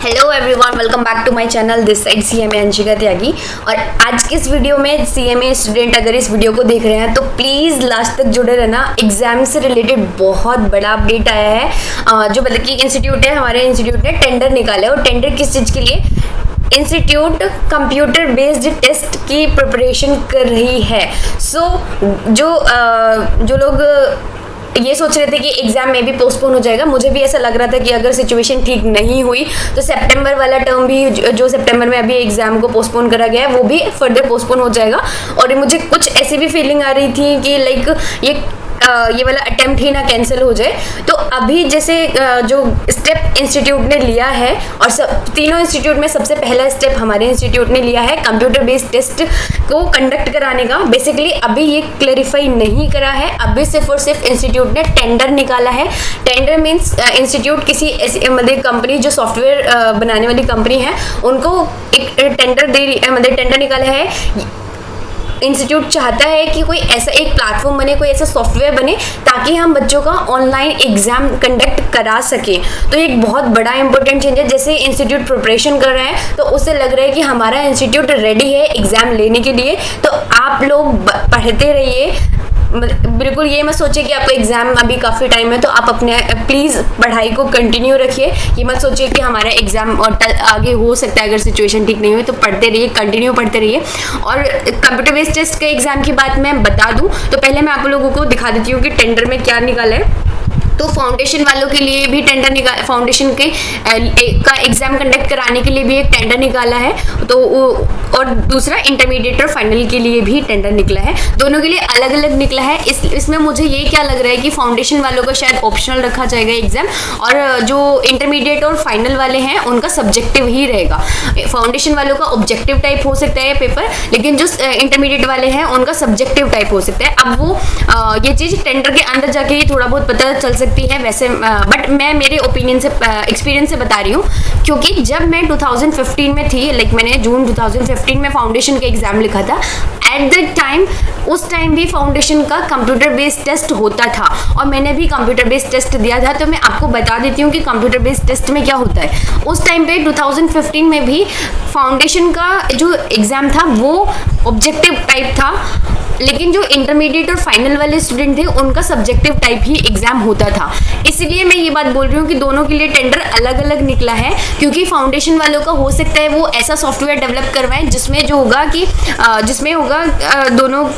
Hello everyone, welcome back to my channel this side CMA Anshika Tyagi. और आज के इस वीडियो में सीएमए स्टूडेंट अगर इस वीडियो को देख रहे हैं तो प्लीज़ लास्ट तक जुड़े रहना। एग्जाम से रिलेटेड बहुत बड़ा अपडेट आया है। जो मतलब कि इंस्टीट्यूट है, हमारे इंस्टीट्यूट ने टेंडर निकाला है। और टेंडर किस चीज़ के लिए? इंस्टीट्यूट कंप्यूटर बेस्ड टेस्ट की प्रिपरेशन कर रही है। जो लोग ये सोच रहे थे कि एग्जाम में भी पोस्टपोन हो जाएगा, मुझे भी ऐसा लग रहा था कि अगर सिचुएशन ठीक नहीं हुई तो सितंबर वाला टर्म भी, जो सितंबर में अभी एग्जाम को पोस्टपोन करा गया है, वो भी फर्दर पोस्टपोन हो जाएगा। और मुझे कुछ ऐसी भी फीलिंग आ रही थी कि लाइक ये वाला अटेम्प्ट ही ना कैंसिल हो जाए। तो अभी जैसे जो स्टेप इंस्टीट्यूट ने लिया है, और तीनों इंस्टीट्यूट में सबसे पहला स्टेप हमारे इंस्टीट्यूट ने लिया है कंप्यूटर बेस्ड टेस्ट को कंडक्ट कराने का। बेसिकली अभी ये क्लैरिफाई नहीं करा है, अभी सिर्फ और सिर्फ इंस्टीट्यूट ने टेंडर निकाला है। टेंडर मीन्स इंस्टीट्यूट किसी ऐसी मतलब कंपनी जो सॉफ्टवेयर बनाने वाली कंपनी है उनको एक टेंडर निकाला है। इंस्टीट्यूट चाहता है कि कोई ऐसा एक प्लेटफॉर्म बने, कोई ऐसा सॉफ्टवेयर बने ताकि हम बच्चों का ऑनलाइन एग्जाम कंडक्ट करा सकें। तो एक बहुत बड़ा इंपॉर्टेंट चेंज है। जैसे इंस्टीट्यूट प्रिपरेशन कर रहे हैं तो उससे लग रहा है कि हमारा इंस्टीट्यूट रेडी है एग्जाम लेने के लिए। तो आप लोग पढ़ते रहिए, बिल्कुल ये मत सोचिए कि आपको एग्जाम अभी काफ़ी टाइम है तो आप अपने प्लीज़ पढ़ाई को कंटिन्यू रखिए। ये मत सोचिए कि हमारा एग्जाम और आगे हो सकता है अगर सिचुएशन ठीक नहीं हुई। तो पढ़ते रहिए, कंटिन्यू पढ़ते रहिए। और कंप्यूटर बेस्ड टेस्ट के एग्जाम की बात मैं बता दूं तो पहले मैं आप लोगों को दिखा देती हूँ कि टेंडर में क्या निकाला है। तो फाउंडेशन वालों के लिए भी टेंडर निकाला, फाउंडेशन के का एग्जाम कंडक्ट कराने के लिए भी एक टेंडर निकाला है। तो और दूसरा इंटरमीडिएट और फाइनल के लिए भी टेंडर निकला है। दोनों के लिए अलग अलग निकला है। इसमें मुझे ये क्या लग रहा है कि फाउंडेशन वालों का शायद ऑप्शनल रखा जाएगा एग्जाम, और जो इंटरमीडिएट और फाइनल वाले हैं उनका सब्जेक्टिव ही रहेगा। फाउंडेशन वालों का ऑब्जेक्टिव टाइप हो सकता है पेपर, लेकिन जो इंटरमीडिएट वाले हैं उनका सब्जेक्टिव टाइप हो सकता है। अब वो ये चीज़ टेंडर के अंदर जाके ही थोड़ा बहुत पता चल सकती है वैसे, बट मैं मेरे ओपिनियन से, एक्सपीरियंस से बता रही हूँ। क्योंकि जब मैं 2015 में थी, लाइक मैंने जून 2015 में फाउंडेशन का एग्जाम लिखा था। एट द टाइम, उस टाइम भी फाउंडेशन का कंप्यूटर बेस्ड टेस्ट होता था और मैंने भी कंप्यूटर बेस्ड टेस्ट दिया था। तो मैं आपको बता देती हूँ कि कंप्यूटर बेस्ड टेस्ट में क्या होता है। उस टाइम पे 2015 में भी फाउंडेशन का जो एग्ज़ाम था वो ऑब्जेक्टिव टाइप था, लेकिन जो इंटरमीडिएट और फाइनल वाले स्टूडेंट थे उनका सब्जेक्टिव टाइप ही एग्जाम होता था। इसलिए मैं ये बात बोल रही हूँ कि दोनों के लिए टेंडर अलग अलग निकला है। क्योंकि फाउंडेशन वालों का हो सकता है वो ऐसा सॉफ्टवेयर डेवलप करवाएं जिसमें जो होगा कि जिसमें होगा दोनों,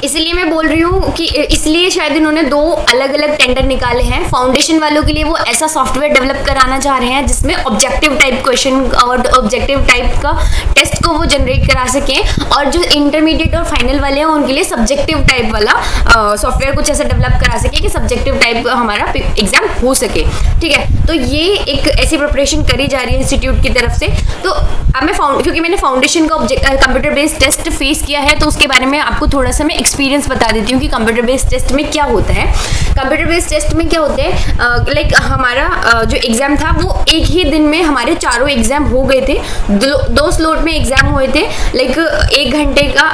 इसलिए मैं बोल रही हूँ कि इसलिए शायद इन्होंने दो अलग अलग टेंडर निकाले हैं। फाउंडेशन वालों के लिए वो ऐसा सॉफ्टवेयर डेवलप कराना चाह रहे हैं जिसमें ऑब्जेक्टिव टाइप क्वेश्चन और ऑब्जेक्टिव टाइप का टेस्ट को वो जनरेट करा सकें, और जो इंटरमीडिएट और फाइनल वाले हैं उनके लिए सब्जेक्टिव टाइप वाला सॉफ्टवेयर कुछ ऐसा डेवलप करा सके कि सब्जेक्टिव टाइप हमारा एग्जाम हो सके। ठीक है, तो ये एक ऐसी प्रिपरेशन करी जा रही है इंस्टीट्यूट की तरफ से। तो अब मैं क्योंकि मैंने फाउंडेशन का कंप्यूटर बेस्ड टेस्ट फेस किया है तो उसके बारे में आपको थोड़ा सा मैं एक्सपीरियंस बता देती हूँ कि कंप्यूटर बेस्ड टेस्ट में क्या होता है। कंप्यूटर बेस्ड टेस्ट में क्या होता है, लाइक हमारा जो एग्जाम था वो एक ही दिन में हमारे चारों एग्जाम हो गए थे। दो स्लॉट में एग्जाम हुए थे। लाइक 1 घंटे का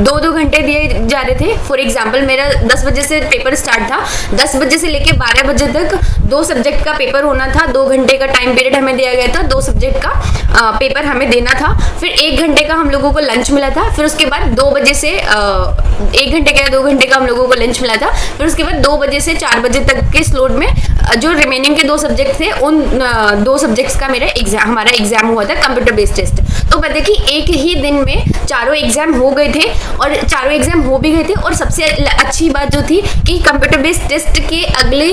2-2 घंटे दिए जा रहे थे। फॉर एग्जाम्पल मेरा 10 बजे से पेपर स्टार्ट था, 10 बजे से लेके 12 बजे तक 2 सब्जेक्ट का पेपर होना था। 2 घंटे का टाइम पीरियड हमें दिया गया था, 2 सब्जेक्ट का पेपर हमें देना था। फिर 1 घंटे का हम लोगों को लंच मिला था। फिर उसके बाद 2 बजे से 1 घंटे का 2 घंटे का हम लोगों को लंच मिला था। फिर उसके बाद 2 बजे से 4 बजे तक के स्लॉट में जो रिमेनिंग के 2 सब्जेक्ट थे उन 2 सब्जेक्ट्स का हमारा एग्जाम हुआ था कंप्यूटर बेस्ड टेस्ट। तो बताइए कि एक ही दिन में चारों एग्जाम हो गए थे और चारों एग्जाम हो भी गए थे। और सबसे अच्छी बात जो थी कि कंप्यूटर बेस्ड टेस्ट के अगले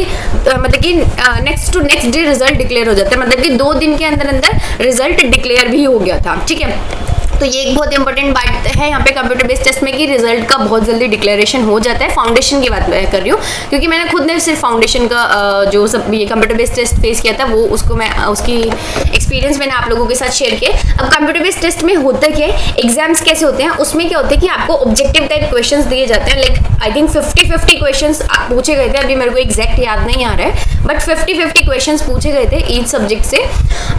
मतलब कि next to next day result declare हो जाता है। मतलब कि 2 दिन के अंदर अंदर रिजल्ट डिक्लेयर भी हो गया था। ठीक है, तो ये एक बहुत इंपॉर्टेंट बात है यहाँ पे कंप्यूटर बेस्ड टेस्ट में कि रिजल्ट का बहुत जल्दी डिक्लेरेशन हो जाता है। फाउंडेशन की बात मैं कर रही हूँ क्योंकि मैंने खुद ने सिर्फ फाउंडेशन का जो सब ये कंप्यूटर बेस्ड टेस्ट फेस किया था, वो उसकी एक्सपीरियंस मैंने आप लोगों के साथ शेयर किया। अब कंप्यूटर बेस्ड टेस्ट में होता क्या है, एग्जाम्स कैसे होते हैं, उसमें क्या होता है कि आपको ऑब्जेक्टिव टाइप क्वेश्चन दिए जाते हैं। लाइक आई थिंक 50-50 क्वेश्चन पूछे गए थे, अभी मेरे को एग्जैक्ट याद नहीं आ रहा है, बट 50-50 क्वेश्चंस पूछे गए थे ईच सब्जेक्ट से।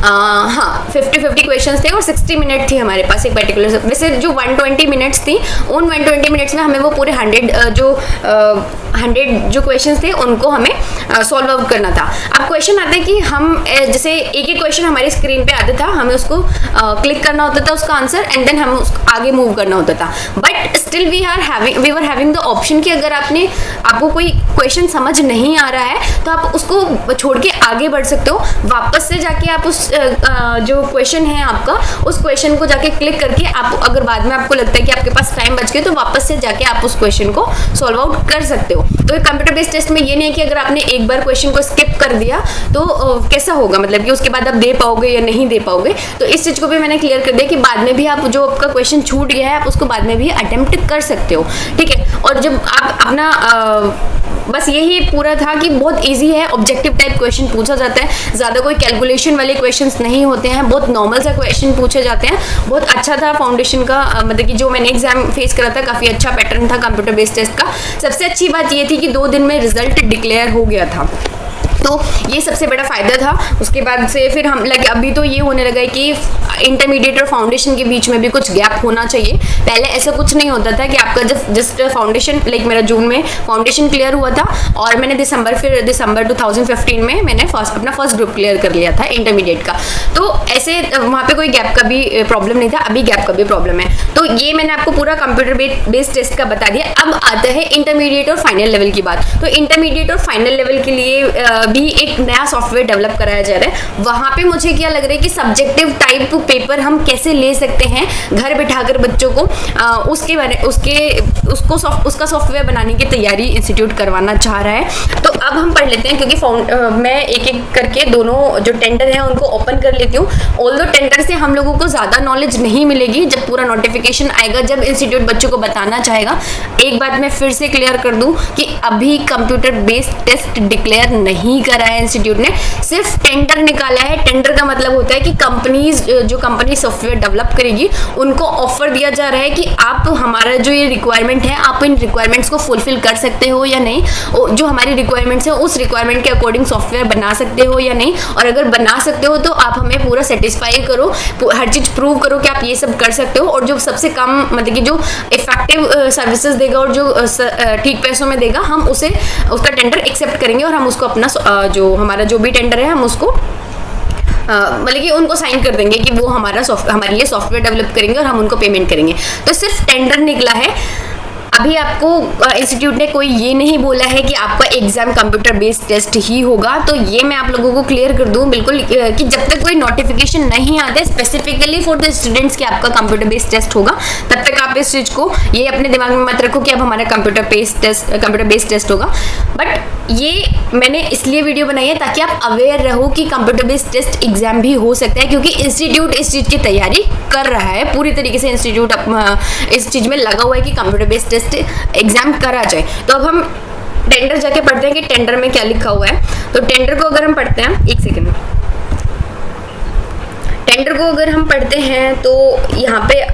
हाँ 50-50 क्वेश्चंस थे और 60 मिनट थी हमारे पास एक पर्टिकुलर, वैसे जो 120 मिनट्स थी उन 120 मिनट्स में हमें वो पूरे 100 जो क्वेश्चंस थे उनको हमें सॉल्व आउट करना था। अब क्वेश्चन आते हैं कि हम जैसे एक एक क्वेश्चन हमारी स्क्रीन पे आता था, हमें उसको क्लिक करना होता था उसका आंसर एंड देन हम आगे मूव करना होता था। But still we were having the option कि अगर आपको कोई क्वेश्चन समझ नहीं आ रहा है तो आप उसको छोड़ के आगे बढ़ सकते हो। वापस से जाके आप उस जो क्वेश्चन है आपका उस क्वेश्चन को जाके क्लिक करके आप अगर बाद में आपको लगता है कि आपके पास टाइम बच गया तो वापस से जाके आप उस क्वेश्चन को सॉल्व आउट कर सकते हो। तो कंप्यूटर बेस्ड टेस्ट में ये नहीं है कि अगर आपने एक बार क्वेश्चन को स्किप कर दिया तो कैसा होगा, मतलब कि उसके बाद आप दे पाओगे या नहीं दे पाओगे। तो इस चीज को भी मैंने क्लियर कर दिया कि बाद में भी आप जो आपका क्वेश्चन छूट गया है आप उसको बाद में भी अटेम्प्ट कर सकते हो, ठीक है। और जब आप अपना बस यही पूरा था कि बहुत इजी है, ऑब्जेक्टिव टाइप क्वेश्चन पूछा जाता है, ज़्यादा कोई कैलकुलेशन वाले क्वेश्चंस नहीं होते हैं, बहुत नॉर्मल सा क्वेश्चन पूछे जाते हैं। बहुत अच्छा था फाउंडेशन का, मतलब कि जो मैंने एग्जाम फेस करा था काफ़ी अच्छा पैटर्न था कंप्यूटर बेस्ड टेस्ट का। सबसे अच्छी बात ये थी कि 2 दिन में रिजल्ट डिक्लेयर हो गया था, तो ये सबसे बड़ा फायदा था। उसके बाद से फिर हम लगे अभी तो ये होने लगा है कि इंटरमीडिएट और फाउंडेशन के बीच में भी कुछ गैप होना चाहिए। पहले ऐसा कुछ नहीं होता था कि आपका जस्ट फाउंडेशन, लाइक मेरा जून में फाउंडेशन क्लियर हुआ था और मैंने दिसंबर 2015 में मैंने अपना फर्स्ट ग्रुप क्लियर कर लिया था इंटरमीडिएट का। तो ऐसे वहाँ पे कोई गैप का भी प्रॉब्लम नहीं था, अभी गैप का भी प्रॉब्लम है। तो ये मैंने आपको पूरा कंप्यूटर बेस्ड टेस्ट का बता दिया। अब आता है इंटरमीडिएट और फाइनल लेवल की बात। तो इंटरमीडिएट और फाइनल लेवल के लिए भी एक नया सॉफ्टवेयर डेवलप कराया जा रहा है। वहां पे मुझे क्या लग रहा है कि सब्जेक्टिव टाइप पेपर हम कैसे ले सकते हैं घर बिठाकर बच्चों को, उसका सॉफ्टवेयर बनाने की तैयारी इंस्टीट्यूट करवाना चाह रहा है। तो अब हम पढ़ लेते हैं, क्योंकि मैं एक एक करके दोनों जो टेंडर हैं उनको ओपन कर लेती हूँ। ऑल्दो टेंडर से हम लोगों को ज़्यादा नॉलेज नहीं मिलेगी, जब पूरा नोटिफिकेशन आएगा, जब इंस्टीट्यूट बच्चों को बताना चाहेगा। एक बात मैं फिर से क्लियर कर दूँ कि अभी कंप्यूटर बेस्ड टेस्ट डिक्लेयर नहीं करा है इंस्टीट्यूट ने, सिर्फ टेंडर निकाला है। टेंडर का मतलब होता है कि जो कंपनी सॉफ्टवेयर डेवलप करेगी उनको ऑफर दिया जा रहा है कि आप हमारा जो ये रिक्वायरमेंट है आप इन रिक्वायरमेंट्स को फुलफिल कर सकते हो या नहीं, जो हमारी रिक्वायरमेंट्स है उस रिक्वायरमेंट के अकॉर्डिंग सॉफ्टवेयर बना सकते हो या नहीं, और अगर बना सकते हो तो आप हमें पूरा सेटिस्फाई करो, हर चीज प्रूव करो कि आप ये सब कर सकते हो। और जो सबसे कम मतलब कि जो इफेक्टिव सर्विसेज देगा और जो ठीक पैसों में देगा, हम उसका टेंडर एक्सेप्ट करेंगे और हम उसको अपना जो हमारा जो भी टेंडर है हम उसको मतलब कि उनको साइन कर देंगे कि वो हमारे लिए सॉफ्टवेयर डेवलप करेंगे और हम उनको पेमेंट करेंगे। तो सिर्फ टेंडर निकला है। अभी आपको इंस्टीट्यूट ने कोई ये नहीं बोला है कि आपका एग्जाम कंप्यूटर बेस्ड टेस्ट ही होगा। तो ये मैं आप लोगों को क्लियर कर दूं बिल्कुल कि जब तक कोई नोटिफिकेशन नहीं आते स्पेसिफिकली फॉर द स्टूडेंट्स कि आपका कंप्यूटर बेस्ड टेस्ट होगा, तब तक आप इस चीज को ये अपने दिमाग में मत रखो कि अब हमारा कंप्यूटर बेस्ड टेस्ट होगा। बट ये मैंने इसलिए वीडियो बनाई है ताकि आप अवेयर रहो कि कंप्यूटर बेस्ड टेस्ट एग्जाम भी हो सकता है, क्योंकि इंस्टीट्यूट इस चीज की तैयारी कर रहा है पूरी तरीके से। इंस्टीट्यूट इस चीज में लगा हुआ है कि कंप्यूटर बेस्ड टेस्ट एग्जाम करा जाए। तो अब हम टेंडर जाके पढ़ते हैं कि टेंडर में क्या लिखा हुआ है। तो टेंडर को अगर हम पढ़ते हैं, एक सेकेंड, टेंडर को अगर हम पढ़ते हैं तो यहाँ पे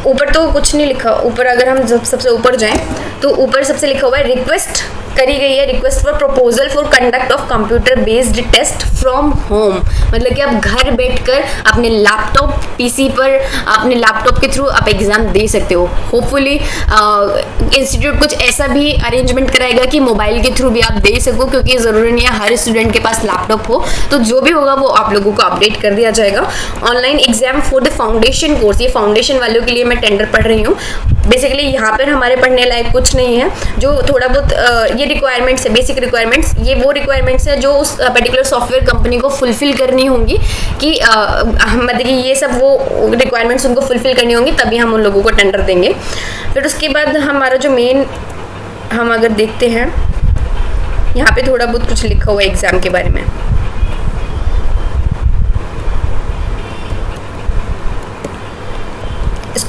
ऊपर तो कुछ नहीं लिखा। ऊपर अगर हम सबसे ऊपर जाएं तो ऊपर सबसे लिखा हुआ है रिक्वेस्ट करी गई है, request for proposal for conduct of computer based test from home. मतलब कि आप घर बैठकर अपने लैपटॉप पीसी पर अपने लैपटॉप के थ्रू आप एग्जाम दे सकते हो। होपफुली इंस्टीट्यूट कुछ ऐसा भी अरेंजमेंट कराएगा कि मोबाइल के थ्रू भी आप दे सको, क्योंकि ज़रूरी नहीं है हर स्टूडेंट के पास लैपटॉप हो। तो जो भी होगा वो आप लोगों को अपडेट कर दिया जाएगा। Online exam for the foundation course, ये फाउंडेशन वालों के लिए मैं टेंडर पढ़ रही हूँ। बेसिकली यहाँ पर हमारे पढ़ने लायक कुछ नहीं है। जो थोड़ा बहुत ये रिक्वायरमेंट्स है, बेसिक रिक्वायरमेंट्स, ये वो रिक्वायरमेंट्स है जो उस पर्टिकुलर सॉफ्टवेयर कंपनी को फुलफिल करनी होंगी कि मतलब कि ये सब वो रिक्वायरमेंट्स उनको फुलफिल करनी होंगी, तभी हम उन लोगों को टेंडर देंगे। फिर उसके बाद हमारा जो मेन, हम अगर देखते हैं यहाँ पे थोड़ा बहुत कुछ लिखा हुआ है एग्जाम के बारे में।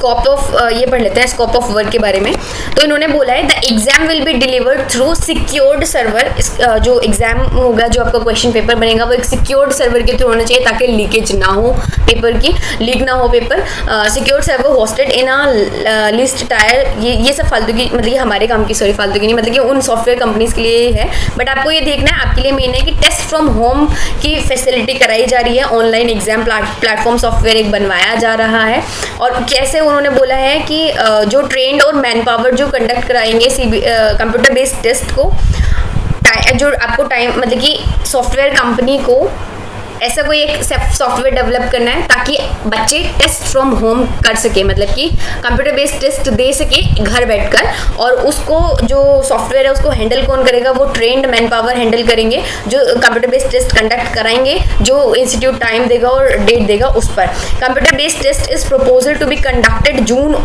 स्कोप ऑफ ये पढ़ लेते हैं स्कोप ऑफ वर्क के बारे में। तो इन्होंने बोला है the exam will be delivered through secured server. जो एग्जाम होगा, जो आपका क्वेश्चन पेपर बनेगा, वो एक सिक्योर्ड सर्वर के थ्रू होना चाहिए ताकि लीकेज ना हो पेपर की, लीक ना हो paper. Secured server hosted in a list tyre. ये सब फालतू की, मतलब ये हमारे काम की, सॉरी फालतू की नहीं, मतलब कि उन सॉफ्टवेयर कंपनीज के लिए है। बट आपको ये देखना है, आपके लिए मेन है कि टेस्ट फ्रॉम होम की फैसिलिटी कराई जा रही है। ऑनलाइन एग्जाम प्लेटफॉर्म सॉफ्टवेयर एक बनवाया जा रहा है। और कैसे उन्होंने बोला है कि जो ट्रेंड और मैन पावर जो कंडक्ट कराएंगे कंप्यूटर बेस्ड टेस्ट को, जो आपको टाइम, मतलब कि सॉफ्टवेयर कंपनी को ऐसा कोई एक सॉफ्टवेयर डेवलप करना है ताकि बच्चे टेस्ट फ्रॉम होम कर सके, मतलब कि कंप्यूटर बेस्ड टेस्ट दे सके घर बैठकर। और उसको जो सॉफ्टवेयर है उसको हैंडल कौन करेगा, वो ट्रेंड मैन पावर हैंडल करेंगे, जो कंप्यूटर बेस्ड टेस्ट कंडक्ट कराएंगे, जो इंस्टीट्यूट टाइम देगा और डेट देगा उस पर। Computer based test is proposal to be conducted June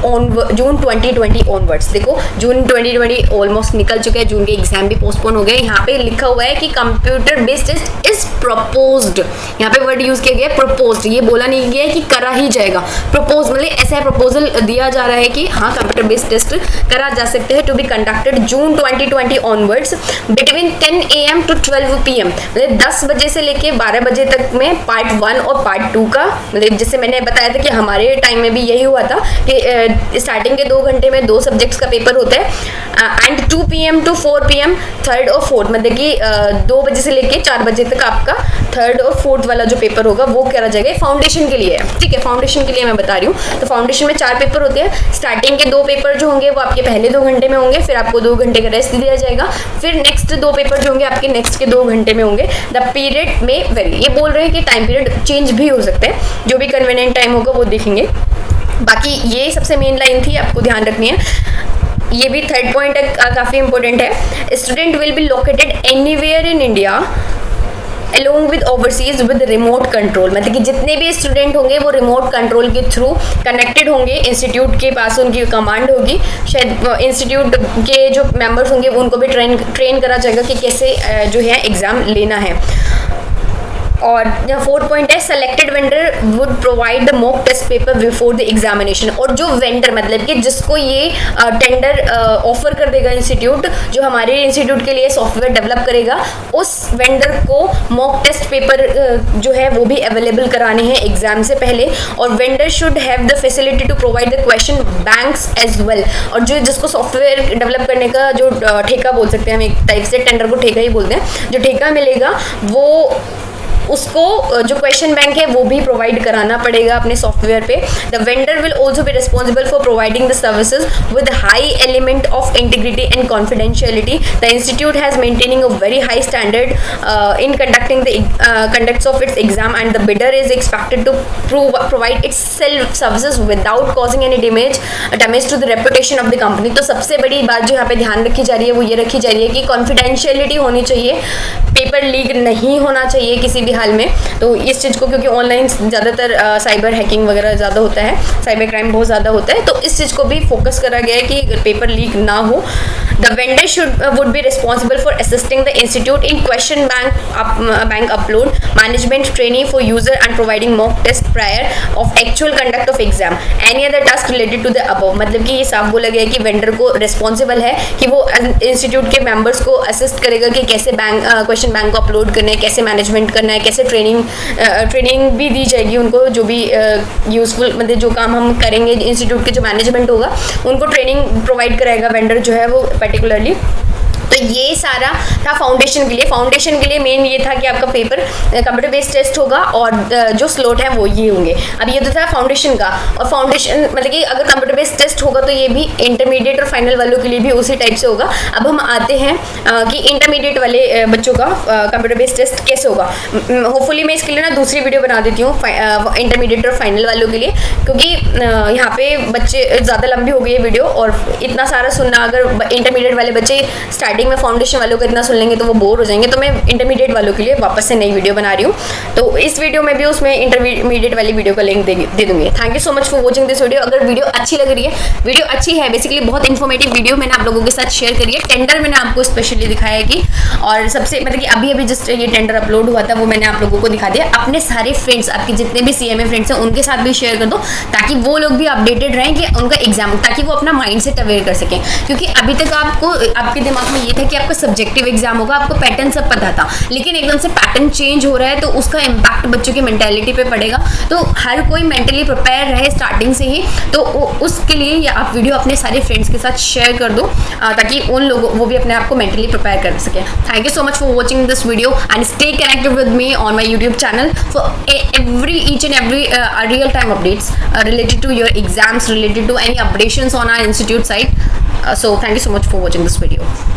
2020 onwards. देखो जून 2020 ऑलमोस्ट निकल चुके हैं, जून के एग्जाम भी पोस्टपोन हो गए। यहाँ पे लिखा हुआ है कि computer based test is proposed, यहाँ पे वर्ड यूज किया गया प्रपोज्ड, ये बोला नहीं गया है कि करा ही जाएगा। प्रपोज मतलब ऐसा प्रपोजल दिया जा रहा है कि हाँ कंप्यूटर बेस्ड टेस्ट करा जा सकते हैं, to be conducted June 2020 onwards between 10 AM to 12 PM। मतलब 10 बजे से लेके 12 बजे तक में पार्ट 1 और पार्ट 2 का, मतलब जैसे मैंने बताया था कि हमारे टाइम में भी यही हुआ था कि स्टार्टिंग के 2 घंटे में 2 सब्जेक्ट्स का पेपर होता है and 2 PM to 4 PM third और फोर्थ, मतलब कि 2 बजे से लेके 4 बजे तक आपका थर्ड और फोर्थ वाला जो पेपर होगा वो करा जाएगा। फाउंडेशन के लिए है, ठीक है, फाउंडेशन के लिए मैं बता रही हूँ। तो फाउंडेशन में 4 पेपर होते हैं। स्टार्टिंग के 2 पेपर जो होंगे वो आपके पहले 2 घंटे में होंगे, फिर आपको 2 घंटे का रेस्ट दिया जाएगा, फिर नेक्स्ट 2 पेपर जो होंगे आपके नेक्स्ट के 2 घंटे में होंगे। द पीरियड में वेरी, ये बोल रहे हैं कि टाइम पीरियड चेंज भी हो सकता है, जो भी कन्वीनियंट टाइम होगा वो देखेंगे। बाकी ये सबसे मेन लाइन थी, आपको ध्यान रखनी है। ये भी थर्ड पॉइंट काफ़ी इंपॉर्टेंट है। Student will be located anywhere in India along with overseas with remote control। मतलब कि जितने भी स्टूडेंट होंगे वो रिमोट कंट्रोल के थ्रू कनेक्टेड होंगे, इंस्टीट्यूट के पास उनकी कमांड होगी, शायद इंस्टीट्यूट के जो मेंबर्स होंगे उनको भी ट्रेन करा जाएगा कि कैसे जो है एग्ज़ाम लेना है। और 4th पॉइंट है selected vendor would provide the mock test paper before the examination. और जो वेंडर, मतलब कि जिसको ये टेंडर ऑफर कर देगा इंस्टीट्यूट, जो हमारे इंस्टीट्यूट के लिए सॉफ्टवेयर डेवलप करेगा, उस वेंडर को मॉक टेस्ट पेपर जो है वो भी अवेलेबल कराने हैं एग्जाम से पहले। और vendor should have the facility to provide the question banks as well. और जो जिसको सॉफ्टवेयर डेवलप करने का जो ठेका बोल सकते हैं, हम एक टाइप से टेंडर को ठेका ही बोलते हैं, जो ठेका मिलेगा वो उसको जो क्वेश्चन बैंक है वो भी प्रोवाइड कराना पड़ेगा अपने सॉफ्टवेयर पे। The vendor will also be responsible for providing the services with high element of integrity and confidentiality. The institute has maintaining a very high standard in conducting the conducts of its exam and the bidder is expected to provide its self services without causing any damage to the reputation of the company. तो सबसे बड़ी बात जो यहाँ पे ध्यान रखी जा रही है वो ये रखी जा रही है कि कॉन्फिडेंशियलिटी होनी चाहिए, पेपर लीक नहीं होना चाहिए किसी भी हाल में। तो इस चीज़ को, क्योंकि ऑनलाइन ज़्यादातर साइबर हैकिंग वगैरह ज़्यादा होता है, साइबर क्राइम बहुत ज़्यादा होता है, तो इस चीज़ को भी फोकस करा गया है कि पेपर लीक ना हो। The vendor would be responsible for assisting the institute in question bank upload, management training for user and providing mock test prior of actual conduct of exam, any other task related to the above. मतलब कि ये साफ बोला गया है कि vendor को responsible है कि वो इंस्टीट्यूट के मेंबर्स को असिस्ट करेगा कि कैसे क्वेश्चन बैंक को अपलोड करना है, कैसे मैनेजमेंट करना है, कैसे ट्रेनिंग भी दी जाएगी उनको, जो भी यूजफुल, मतलब जो काम हम करेंगे इंस्टीट्यूट के जो मैनेजमेंट होगा उनको ट्रेनिंग प्रोवाइड कराएगा वेंडर जो है वो पर्टिकुलरली। तो ये सारा था फाउंडेशन के लिए। फाउंडेशन के लिए मेन ये था कि आपका पेपर कंप्यूटर बेस्ड टेस्ट होगा और जो स्लॉट है वो ये होंगे। अब ये तो था फाउंडेशन का, और फाउंडेशन मतलब कि अगर कंप्यूटर बेस्ड टेस्ट होगा तो ये भी इंटरमीडिएट और फाइनल वालों के लिए भी उसी टाइप से होगा। अब हम आते हैं कि इंटरमीडिएट वाले बच्चों का कंप्यूटर बेस्ड टेस्ट कैसे होगा। होपफुली मैं इसके लिए ना दूसरी वीडियो बना देती हूँ इंटरमीडिएट और फाइनल वालों के लिए, क्योंकि यहाँ पे बच्चे ज़्यादा लंबी हो गई है वीडियो, और इतना सारा सुनना, अगर इंटरमीडिएट वाले बच्चे स्टार्टिंग स्टार्टिंग में फाउंडेशन वालों को इतना सुन लेंगे तो वो बोर हो जाएंगे, तो मैं इंटरमीडिएट वालों के लिए वापस से नई वीडियो बना रही हूँ। तो इस वीडियो में भी उसमें इंटरमीडिएट वाली वीडियो का लिंक दे दूंगी। Thank you so much for watching this video. अगर वीडियो अच्छी लग रही है, वीडियो अच्छी है बेसिकली, बहुत इन्फॉर्मेटिव वीडियो मैंने आप लोगों के साथ शेयर करी है। टेंडर मैंने आपको स्पेशली दिखाया कि, और सबसे मतलब कि अभी जस्ट ये टेंडर अपलोड हुआ था, वो मैंने आप लोगों को दिखा दिया। अपने सारे फ्रेंड्स, आपके जितने भी CMA फ्रेंड्स हैं उनके साथ भी शेयर कर दो, ताकि वो लोग भी अपडेटेड रहें कि उनका एग्जाम, ताकि वो अपना माइंड सेट अवेयर कर सकें। क्योंकि अभी तक आपको आपके दिमाग में ये था कि आपका सब्जेक्टिव एग्जाम होगा, आपको पैटर्न सब पता था, लेकिन एकदम से पैटर्न चेंज हो रहा है तो उसका इम्पैक्ट बच्चों की मेंटालिटी पे पड़ेगा। तो हर कोई मेंटली प्रिपेयर रहे स्टार्टिंग से ही, तो उसके लिए ये आप वीडियो अपने सारे फ्रेंड्स के साथ शेयर कर दो, ताकि उन लोगों वो भी अपने आप को मेंटली प्रिपेयर कर सके। Thank you so much for watching this video and stay connected with me on my YouTube channel for each and every real time updates related to your exams, related to any updations on our institute site. So thank you so much for watching this video.